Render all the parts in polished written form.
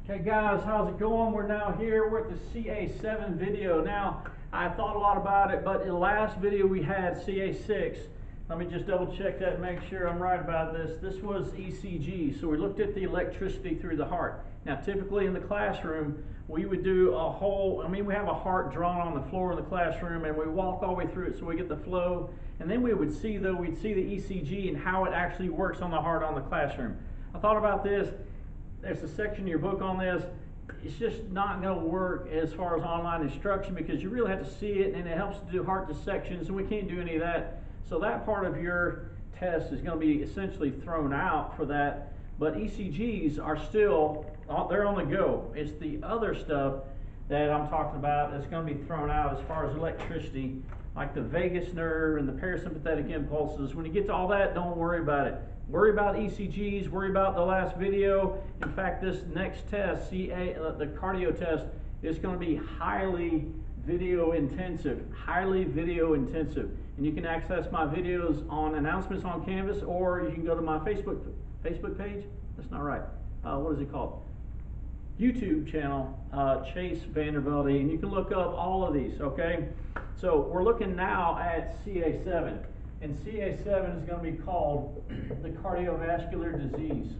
Okay guys, how's it going? We're now here, we're at the CA7 video. Now, I thought a lot about it, but in the last video we had CA6. Let me just double check that and make sure I'm right about this. This was ECG, so we looked at the electricity through the heart. Now, typically in the classroom, we would do we have a heart drawn on the floor in the classroom and we walk all the way through it so we get the flow. And then we'd see the ECG and how it actually works on the heart on the classroom. I thought about this. There's a section in your book on this. It's just not going to work as far as online instruction because you really have to see it, and it helps to do heart dissections, and we can't do any of that. So that part of your test is going to be essentially thrown out for that. But ECGs are still, they're on the go. It's the other stuff that I'm talking about that's going to be thrown out as far as electricity, like the vagus nerve and the parasympathetic impulses. When you get to all that, don't worry about it. Worry about ECGs, worry about the last video. In fact, this next test, the cardio test, is going to be highly video intensive, And you can access my videos on announcements on Canvas, or you can go to my Facebook page. That's not right. What is it called? YouTube channel, Chase Vanderbilt, and you can look up all of these, okay? So we're looking now at CA7. And CA7 is going to be called the Cardiovascular Disease.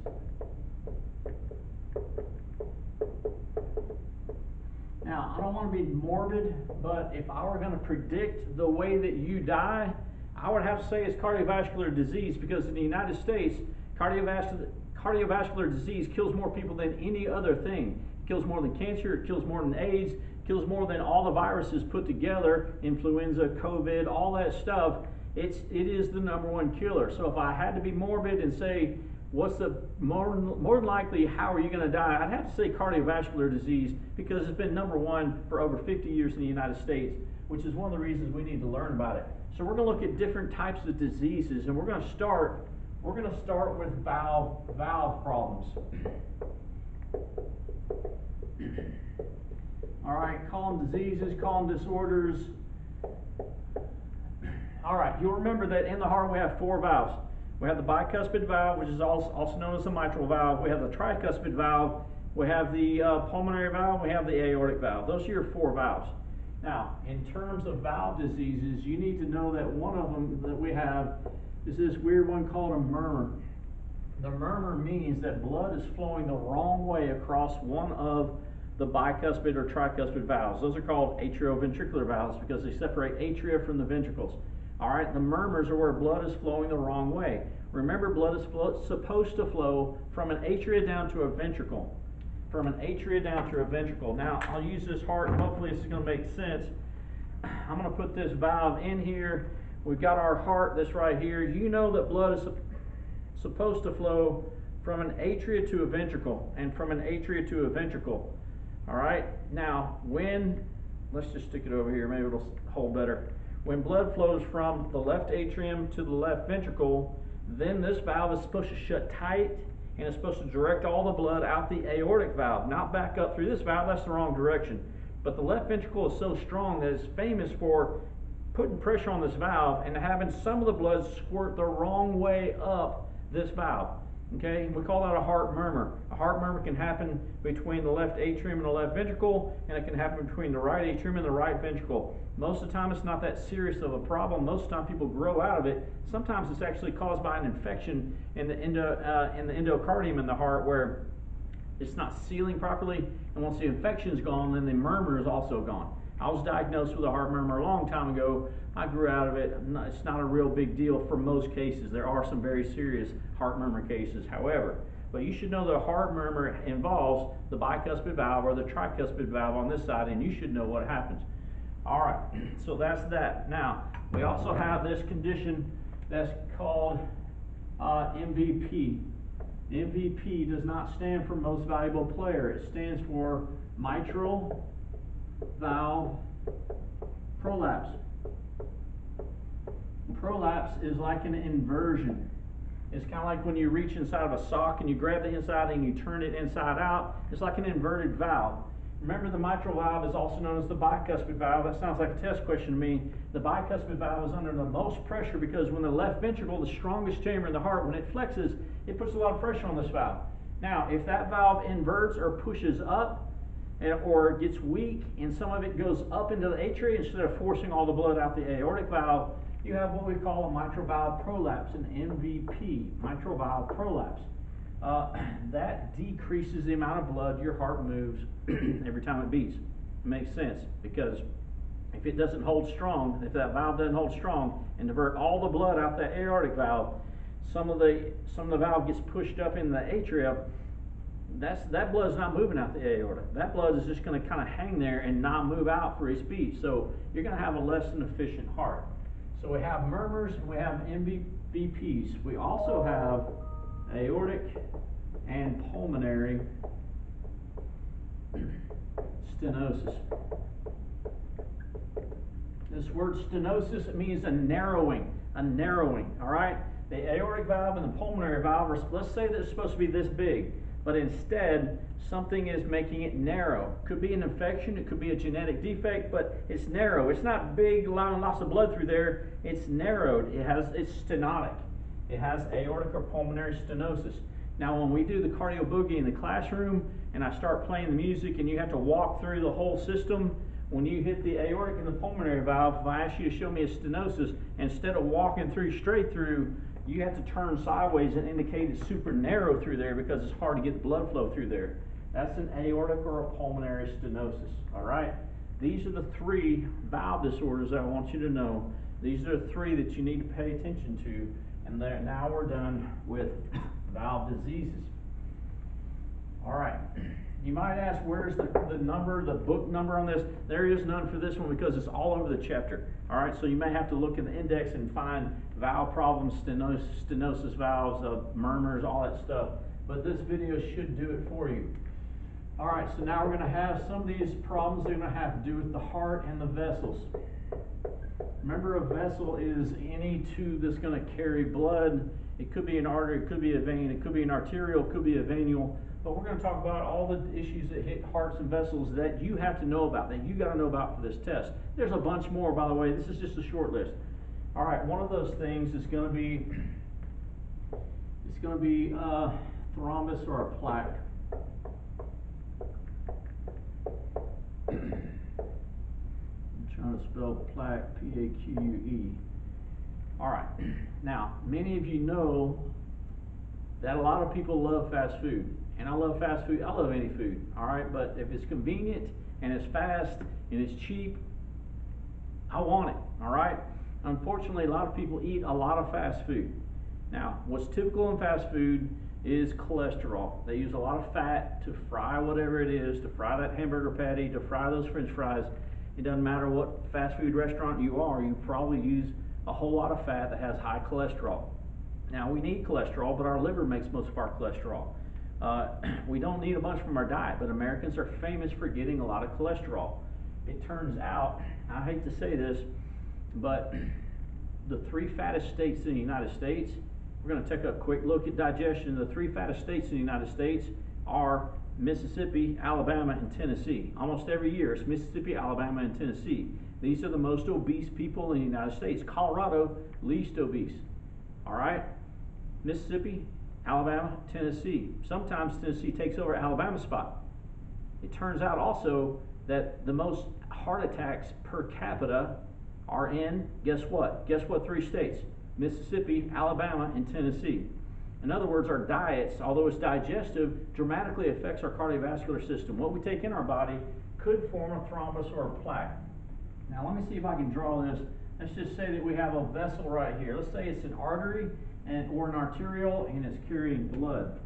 Now, I don't want to be morbid, but if I were going to predict the way that you die, I would have to say it's cardiovascular disease, because in the United States, cardiovascular disease kills more people than any other thing. It kills more than cancer, it kills more than AIDS, it kills more than all the viruses put together, influenza, COVID, all that stuff. It is the #1 killer. So if I had to be morbid and say, what's the more than likely, how are you going to die? I'd have to say cardiovascular disease, because it's been #1 for over 50 years in the United States, which is one of the reasons we need to learn about it. So we're going to look at different types of diseases, and we're going to start with valve problems. All right, call them diseases, call them disorders. All right, you'll remember that in the heart we have 4 valves. We have the bicuspid valve, which is also known as the mitral valve. We have the tricuspid valve. We have the pulmonary valve. We have the aortic valve. Those are your 4 valves. Now, in terms of valve diseases, you need to know that one of them that we have is this weird one called a murmur. The murmur means that blood is flowing the wrong way across one of the bicuspid or tricuspid valves. Those are called atrioventricular valves because they separate atria from the ventricles. All right, the murmurs are where blood is flowing the wrong way. Remember, blood is supposed to flow from an atria down to a ventricle. From an atria down to a ventricle. Now, I'll use this heart, and hopefully this is going to make sense. I'm going to put this valve in here. We've got our heart that's right here. You know that blood is supposed to flow from an atria to a ventricle, and from an atria to a ventricle. All right, now let's just stick it over here, maybe it'll hold better. When blood flows from the left atrium to the left ventricle, then this valve is supposed to shut tight, and it's supposed to direct all the blood out the aortic valve, not back up through this valve. That's the wrong direction. But the left ventricle is so strong that it's famous for putting pressure on this valve and having some of the blood squirt the wrong way up this valve. Okay, we call that a heart murmur. A heart murmur can happen between the left atrium and the left ventricle, and it can happen between the right atrium and the right ventricle. Most of the time it's not that serious of a problem. Most of the time people grow out of it. Sometimes it's actually caused by an infection in the endocardium in the heart, where it's not sealing properly, and once the infection is gone, then the murmur is also gone. I was diagnosed with a heart murmur a long time ago. I grew out of it. It's not a real big deal for most cases. There are some very serious heart murmur cases, however. But you should know that a heart murmur involves the bicuspid valve or the tricuspid valve on this side, and you should know what happens. All right, so that's that. Now, we also have this condition that's called MVP. MVP does not stand for most valuable player. It stands for mitral valve prolapse. Prolapse is like an inversion. It's kind of like when you reach inside of a sock and you grab the inside and you turn it inside out. It's like an inverted valve. Remember, the mitral valve is also known as the bicuspid valve. That sounds like a test question to me. The bicuspid valve is under the most pressure because when the left ventricle, the strongest chamber in the heart, when it flexes, it puts a lot of pressure on this valve. Now, if that valve inverts or pushes up, or gets weak, and some of it goes up into the atria instead of forcing all the blood out the aortic valve, you have what we call a mitral valve prolapse, an MVP, mitral valve prolapse. That decreases the amount of blood your heart moves every time it beats. It makes sense, because if it doesn't hold strong, if that valve doesn't hold strong and divert all the blood out that aortic valve, some of the valve gets pushed up in the atria. That blood's not moving out the aorta. That blood is just going to kind of hang there and not move out for its beat. So you're going to have a less than efficient heart. So we have murmurs and we have MVPs. We also have aortic and pulmonary stenosis. This word stenosis, it means a narrowing, all right? The aortic valve and the pulmonary valve are, let's say that it's supposed to be this big, but instead something is making it narrow. Could be an infection, it could be a genetic defect, but it's narrow. It's not big, allowing lots of blood through there. It's narrowed. It's stenotic. It has aortic or pulmonary stenosis. Now, when we do the cardio boogie in the classroom and I start playing the music and you have to walk through the whole system, when you hit the aortic and the pulmonary valve, if I ask you to show me a stenosis, instead of walking through straight through, you have to turn sideways and indicate it's super narrow through there because it's hard to get blood flow through there. That's an aortic or a pulmonary stenosis, all right? These are the three valve disorders that I want you to know. These are the three that you need to pay attention to. And now we're done with valve diseases. All right. You might ask, where's the number, the book number on this? There is none for this one because it's all over the chapter. All right, so you may have to look in the index and find valve problems, stenosis valves, murmurs, all that stuff. But this video should do it for you. All right, so now we're going to have some of these problems that are going to have to do with the heart and the vessels. Remember, a vessel is any tube that's going to carry blood. It could be an artery, it could be a vein, it could be an arterial, it could be a venule. But we're going to talk about all the issues that hit hearts and vessels that you have to know about, that you got to know about for this test. There's a bunch more, by the way. This is just a short list. All right, one of those things is going to be, thrombus or a plaque. I'm trying to spell plaque, P-A-Q-U-E. All right, now, many of you know that a lot of people love fast food. And I love fast food. I love any food, all right? But if it's convenient and it's fast and it's cheap, I want it, all right? Unfortunately, a lot of people eat a lot of fast food. Now, what's typical in fast food is cholesterol. They use a lot of fat to fry whatever it is, to fry that hamburger patty, to fry those French fries. It doesn't matter what fast food restaurant you are, you probably use a whole lot of fat that has high cholesterol. Now, we need cholesterol, but our liver makes most of our cholesterol. We don't need a bunch from our diet, but Americans are famous for getting a lot of cholesterol. It turns out, I hate to say this, but the three fattest states in the United States, we're going to take a quick look at digestion. The three fattest states in the United States are Mississippi, Alabama, and Tennessee. Almost every year it's Mississippi, Alabama, and Tennessee. These are the most obese people in the United States. Colorado, least obese. All right? Mississippi, Alabama, Tennessee. Sometimes Tennessee takes over Alabama's spot. It turns out also that the most heart attacks per capita are in, guess what? Guess what three states? Mississippi, Alabama, and Tennessee. In other words, our diets, although it's digestive, dramatically affects our cardiovascular system. What we take in our body could form a thrombus or a plaque. Now let me see if I can draw this. Let's just say that we have a vessel right here. Let's say it's an artery or an arterial and it's carrying blood.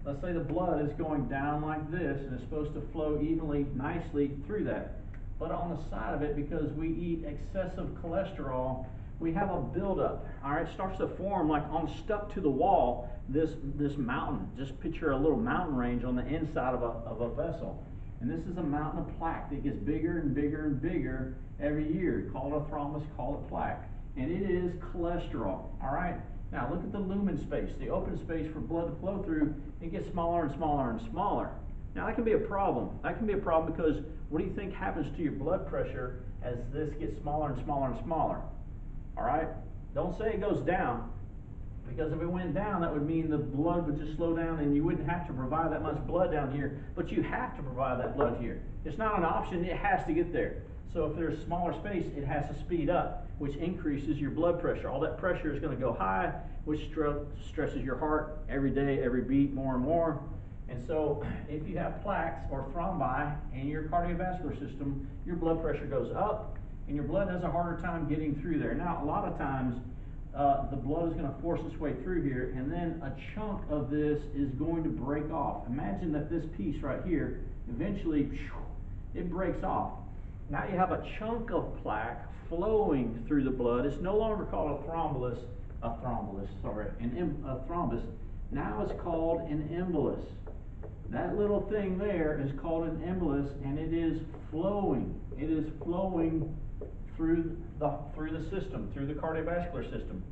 Let's say the blood is going down like this and it's supposed to flow evenly, nicely through that. But on the side of it, because we eat excessive cholesterol, we have a buildup. All right, it starts to form like stuck to the wall, this mountain. Just picture a little mountain range on the inside of a vessel. And this is a mountain of plaque that gets bigger and bigger and bigger every year. Call it a thrombus, call it plaque. And it is cholesterol, all right? Now look at the lumen space, the open space for blood to flow through. It gets smaller and smaller and smaller. Now that can be a problem. That can be a problem because what do you think happens to your blood pressure as this gets smaller and smaller and smaller? All right? Don't say it goes down. Because if it went down, that would mean the blood would just slow down and you wouldn't have to provide that much blood down here, but you have to provide that blood here. It's not an option, it has to get there. So if there's smaller space, it has to speed up, which increases your blood pressure. All that pressure is going to go high, which stresses your heart every day, every beat, more and more. And so if you have plaques or thrombi in your cardiovascular system, your blood pressure goes up and your blood has a harder time getting through there. Now, a lot of times, the blood is going to force its way through here, and then a chunk of this is going to break off. Imagine that this piece right here, eventually, it breaks off. Now you have a chunk of plaque flowing through the blood. It's no longer called a thrombus. Now it's called an embolus. That little thing there is called an embolus, and it is flowing. It is flowing through the system, through the cardiovascular system.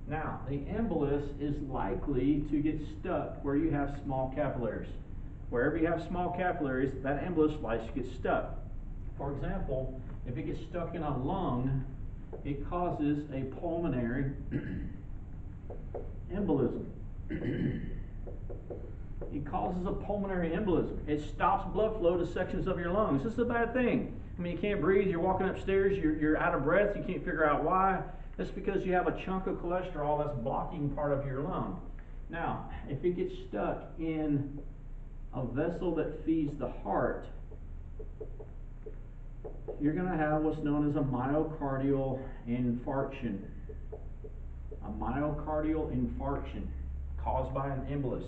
Now, the embolus is likely to get stuck where you have small capillaries. Wherever you have small capillaries, that embolus likes to get stuck. For example, if it gets stuck in a lung, it causes a pulmonary embolism. It causes a pulmonary embolism. It stops blood flow to sections of your lungs. This is a bad thing. I mean, you can't breathe, you're walking upstairs, you're out of breath, you can't figure out why. That's because you have a chunk of cholesterol that's blocking part of your lung. Now, if it gets stuck in a vessel that feeds the heart, you're going to have what's known as a myocardial infarction. A myocardial infarction caused by an embolus.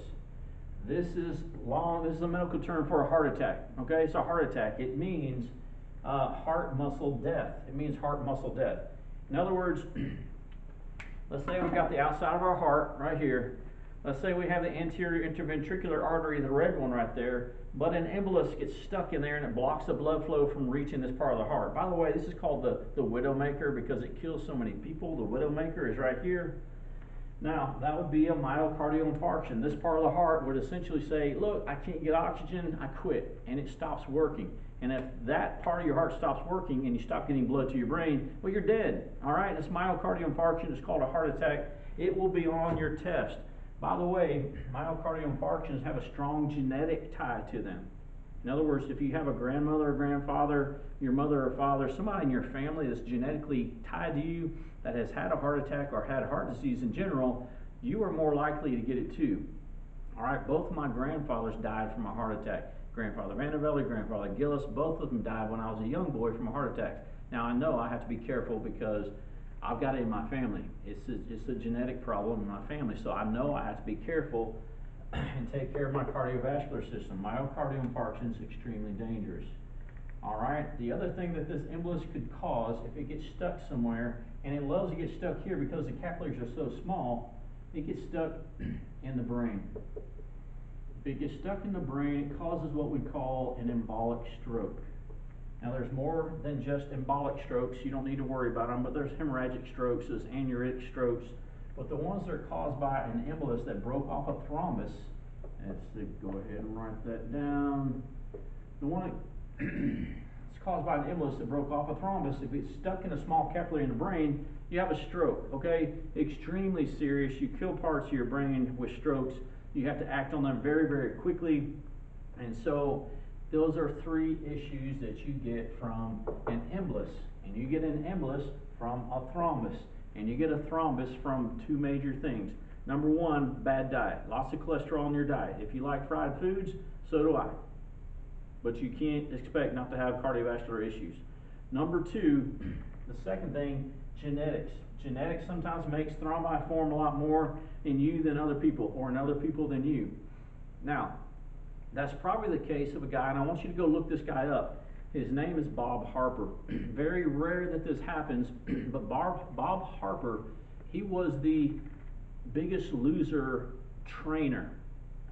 This is a medical term for a heart attack. Okay, it's a heart attack. It means heart muscle death. It means heart muscle death. In other words, let's say we've got the outside of our heart right here. Let's say we have the anterior interventricular artery, the red one right there, but an embolus gets stuck in there and it blocks the blood flow from reaching this part of the heart. By the way, this is called the widowmaker because it kills so many people. The widowmaker is right here. Now, that would be a myocardial infarction. This part of the heart would essentially say, look, I can't get oxygen, I quit, and it stops working. And if that part of your heart stops working and you stop getting blood to your brain, well, you're dead. All right, it's myocardial infarction. It's called a heart attack. It will be on your test. By the way, myocardial infarctions have a strong genetic tie to them. In other words, if you have a grandmother or grandfather, your mother or father, somebody in your family that's genetically tied to you that has had a heart attack or had heart disease in general, you are more likely to get it too. All right, both of my grandfathers died from a heart attack. Grandfather Vandervelde, grandfather Gillis, both of them died when I was a young boy from a heart attack. Now I know I have to be careful because I've got it in my family. It's a genetic problem in my family, so I know I have to be careful and take care of my cardiovascular system. Myocardial infarction is extremely dangerous. All right, the other thing that this embolus could cause, if it gets stuck somewhere, and it loves to get stuck here because the capillaries are so small, it gets stuck in the brain. If it gets stuck in the brain, it causes what we call an embolic stroke. Now there's more than just embolic strokes, you don't need to worry about them, but there's hemorrhagic strokes, there's aneuritic strokes, but the ones that are caused by an embolus that broke off a thrombus, let's go ahead and write that down. The one it's caused by an embolus that broke off a thrombus, if it's stuck in a small capillary in the brain, you have a stroke, okay? Extremely serious, you kill parts of your brain with strokes, you have to act on them very, very quickly, and so those are three issues that you get from an embolus. And you get an embolus from a thrombus. And you get a thrombus from two major things. Number one, bad diet. Lots of cholesterol in your diet. If you like fried foods, so do I. But you can't expect not to have cardiovascular issues. Number two, the second thing, genetics. Genetics sometimes makes thrombi form a lot more in you than other people, or in other people than you. Now, that's probably the case of a guy, and I want you to go look this guy up. His name is Bob Harper. Very rare that this happens, but Bob Harper, he was the Biggest Loser trainer.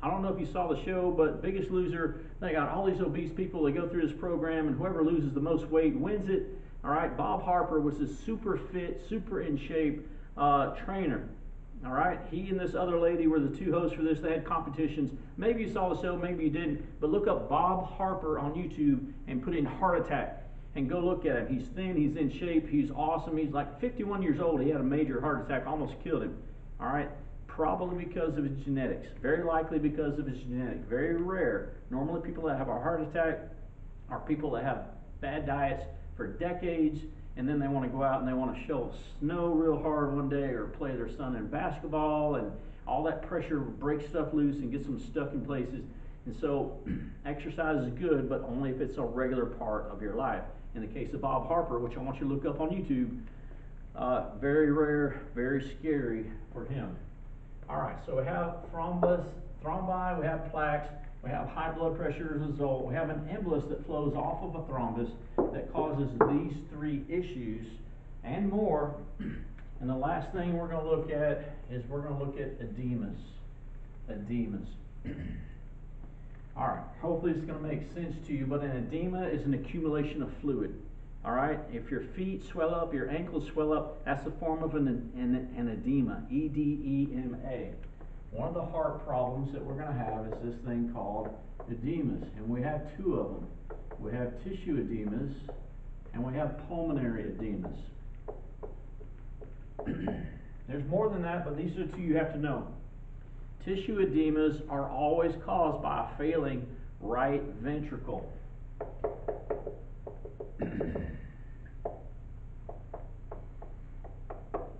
I don't know if you saw the show, but Biggest Loser, they got all these obese people, they go through this program, and whoever loses the most weight wins it. All right, Bob Harper was this super fit, super in shape trainer. All right, he and this other lady were the two hosts for this. They had competitions. Maybe you saw the show, maybe you didn't, but look up Bob Harper on YouTube and put in heart attack and go look at him. He's thin, he's in shape, he's awesome. He's like 51 years old. He had a major heart attack, almost killed him. All right, Probably because of his genetics. Very likely because of his genetics. Very rare. Normally people that have a heart attack are people that have bad diets for decades, and then they want to go out and they want to shovel snow real hard one day or play their son in basketball, and all that pressure breaks stuff loose and gets them stuck in places. And so exercise is good, but only if it's a regular part of your life. In the case of Bob Harper, which I want you to look up on YouTube, very rare, very scary for him. All right, so we have thrombi, we have plaques, we have high blood pressure as a result, we have an embolus that flows off of a thrombus that causes these three issues and more. And the last thing we're going to look at is we're going to look at edemas. All right, hopefully it's going to make sense to you, but an edema is an accumulation of fluid. All right, if your feet swell up, your ankles swell up, that's a form of an edema, E-D-E-M-A. One of the heart problems that we're going to have is this thing called edemas, and we have two of them. We have tissue edemas, and we have pulmonary edemas. There's more than that, but these are two you have to know. Tissue edemas are always caused by a failing right ventricle.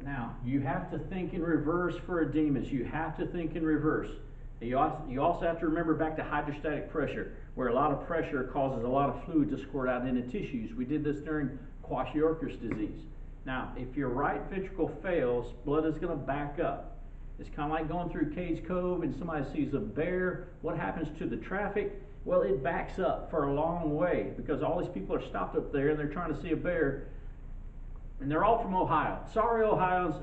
Now, you have to think in reverse for edemas. You have to think in reverse. You also have to remember back to hydrostatic pressure, where a lot of pressure causes a lot of fluid to squirt out into tissues. We did this during Quashiorkis disease. Now, if your right ventricle fails, blood is going to back up. It's kind of like going through Cage Cove and somebody sees a bear. What happens to the traffic? Well, it backs up for a long way because all these people are stopped up there and they're trying to see a bear. And they're all from Ohio. Sorry, Ohioans.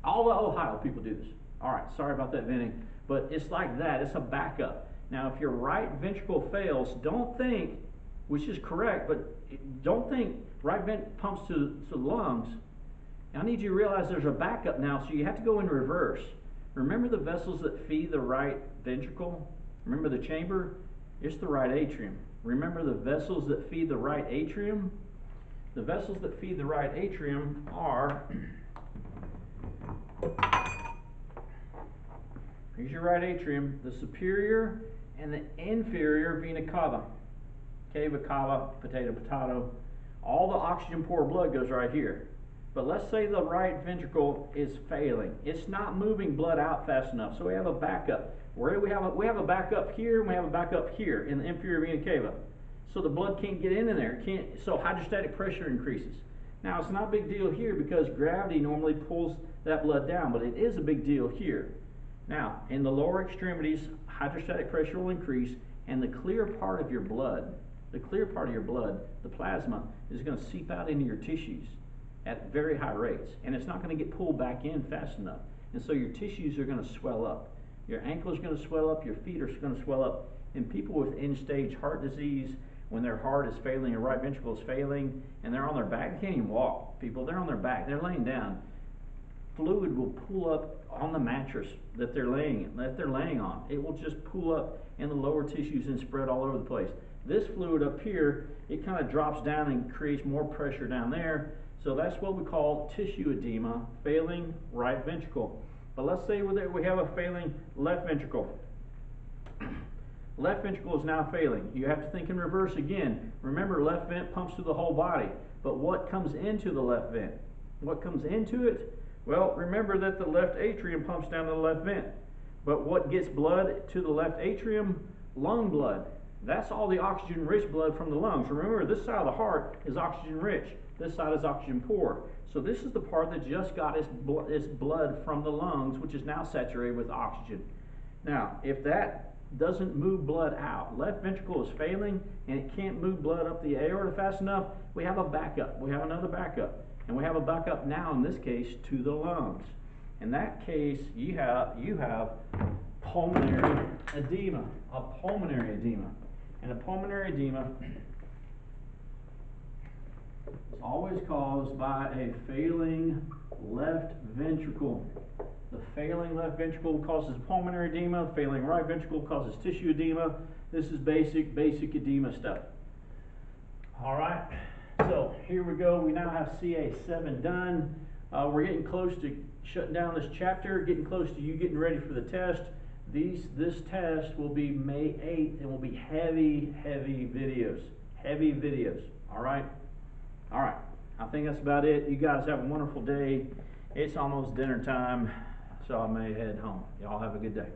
All the Ohio people do this. All right, sorry about that venting. But it's like that. It's a backup. Now, if your right ventricle fails, don't think, which is correct, but don't think right vent pumps to the lungs. I need you to realize there's a backup now, so you have to go in reverse. Remember the vessels that feed the right ventricle? Remember the chamber? It's the right atrium. Remember the vessels that feed the right atrium? The vessels that feed the right atrium are, here's your right atrium, the superior and the inferior vena cava. Cava, cava, potato, potato. All the oxygen poor blood goes right here. But let's say the right ventricle is failing. It's not moving blood out fast enough, so we have a backup. Where do we have a backup here, and we have a backup here in the inferior vena cava. So the blood can't get in there. So hydrostatic pressure increases. Now, it's not a big deal here because gravity normally pulls that blood down, but it is a big deal here. Now, in the lower extremities, hydrostatic pressure will increase, and the clear part of your blood, the plasma, is going to seep out into your tissues at very high rates, and it's not going to get pulled back in fast enough. And so your tissues are going to swell up. Your ankle is going to swell up, your feet are going to swell up. And people with end-stage heart disease, when their heart is failing, their right ventricle is failing, and they're on their back, they can't even walk. People, they're on their back, they're laying down. Fluid will pool up on the mattress that they're laying on. It will just pool up in the lower tissues and spread all over the place. This fluid up here, it kind of drops down and creates more pressure down there. So that's what we call tissue edema, failing right ventricle. But let's say we have a failing left ventricle. Left ventricle is now failing. You have to think in reverse again. Remember, left vent pumps through the whole body. But what comes into the left vent? What comes into it? Well, remember that the left atrium pumps down to the left vent. But what gets blood to the left atrium? Lung blood. That's all the oxygen-rich blood from the lungs. Remember, this side of the heart is oxygen-rich. This side is oxygen-poor. So this is the part that just got its blood from the lungs, which is now saturated with oxygen. Now, if that doesn't move blood out, left ventricle is failing, and it can't move blood up the aorta fast enough, we have a backup. We have another backup. And we have a backup now, in this case, to the lungs. In that case, you have pulmonary edema, a pulmonary edema. And a pulmonary edema is always caused by a failing left ventricle. The failing left ventricle causes pulmonary edema. Failing right ventricle causes tissue edema. This is basic edema stuff. All right, so here we go. We now have CA7 done. We're getting close to shutting down this chapter, getting close to you getting ready for the test. This test will be May 8th and will be heavy videos. Heavy videos. Alright? Alright. I think that's about it. You guys have a wonderful day. It's almost dinner time, so I may head home. Y'all have a good day.